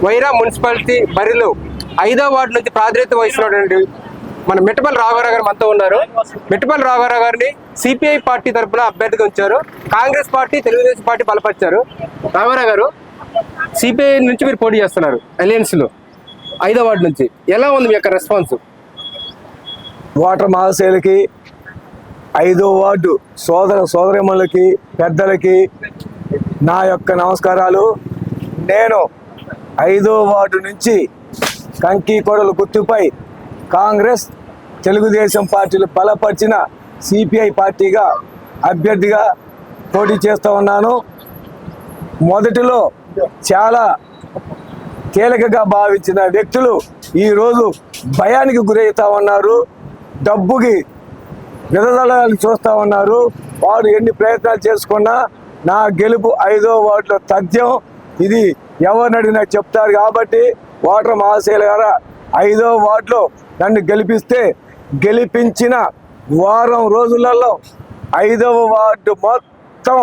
Wyra municipality బరిలో 5వ ward నుంచి ప్రాతినిధ్యం వహిస్తున్నటువంటి మన మిట్టపల్లి రాఘవరావు గారు మనతో ఉన్నారు. మిట్టపల్లి రాఘవరావు గారిని సిపిఐ పార్టీ తరఫున అభ్యర్థిగా ఉంచారు. కాంగ్రెస్ పార్టీ, తెలుగుదేశం పార్టీ బలపరిచారు. రాఘవరావు గారు, సిపిఐ నుంచి మీరు పోటీ చేస్తున్నారు అలయన్స్ లో 5వ వార్డు నుంచి. ఎలా ఉంది మీ యొక్క రెస్పాన్స్? ఓటర్ మహాశైలకి, 5వ వార్డు సోదరిమణులకి, పెద్దలకి నా యొక్క నమస్కారాలు. నేను 5వ వార్డు నుంచి కంకి కొడలు గుర్తుపై కాంగ్రెస్, తెలుగుదేశం పార్టీలు బలపరిచిన సిపిఐ పార్టీగా అభ్యర్థిగా పోటీ చేస్తూ ఉన్నాను. మొదటిలో చాలా తేలికగా భావించిన వ్యక్తులు ఈరోజు భయానికి గురవుతా ఉన్నారు, డబ్బుకి విధదళాలు చూస్తూ ఉన్నారు. వారు ఎన్ని ప్రయత్నాలు చేసుకున్నా నా గెలుపు 5వ వార్డులో తథ్యం. ఇది ఎవరిని అడిగినా చెప్తారు. కాబట్టి ఓటర్ మహాశైల గారు 5వ వార్డులో నన్ను గెలిపించిన వారం రోజులలో 5వ వార్డు మొత్తం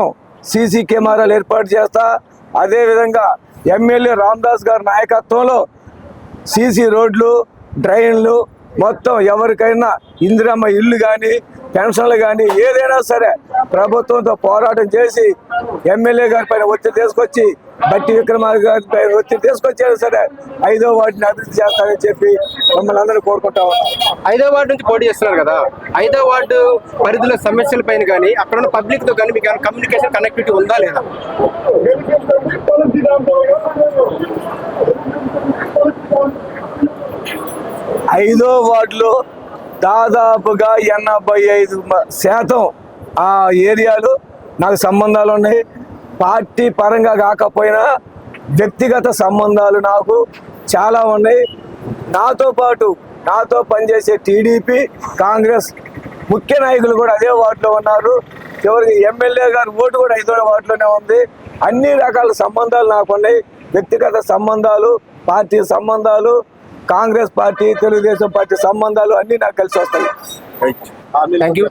సీసీ కెమెరాలు ఏర్పాటు చేస్తా. అదేవిధంగా ఎమ్మెల్యే రామదాస్ గారి నాయకత్వంలో సీసీ రోడ్లు, డ్రైన్లు మొత్తం ఎవరికైనా ఇందిరమ్మ ఇల్లు కానీ, పెన్షన్లు కానీ ఏదైనా సరే ప్రభుత్వంతో పోరాటం చేసి ఎమ్మెల్యే గారి పైన ఒత్తిడి తీసుకొచ్చి, బట్టి విక్రమార్క గారి పైన ఒత్తిడి తీసుకొచ్చారు సరే 5వ వార్డుని అభివృద్ధి చేస్తారని చెప్పి మమ్మల్ని అందరూ కోరుకుంటా ఉన్నాం. 5వ వార్డు నుంచి పోటీ చేస్తున్నారు కదా, 5వ వార్డు పరిధిలో సమస్యల పైన కానీ, అక్కడ ఉన్న పబ్లిక్ తో కానీ మీకు కమ్యూనికేషన్ కనెక్టివిటీ ఉందా లేదా? 5వ వార్డులో దాదాపుగా 85% ఆ ఏరియాలు నాకు సంబంధాలు ఉన్నాయి. పార్టీ పరంగా కాకపోయినా వ్యక్తిగత సంబంధాలు నాకు చాలా ఉన్నాయి. నాతో పాటు నాతో పనిచేసే టీడీపీ, కాంగ్రెస్ ముఖ్య నాయకులు కూడా అదే వార్డులో ఉన్నారు. చివరికి ఎమ్మెల్యే గారి ఓటు కూడా 5వ వార్డులోనే ఉంది. అన్ని రకాల సంబంధాలు నాకు ఉన్నాయి. వ్యక్తిగత సంబంధాలు, పార్టీ సంబంధాలు, కాంగ్రెస్ పార్టీ, తెలుగుదేశం పార్టీ సంబంధాలు అన్నీ నాకు కలిసి వస్తాయి. Thank you.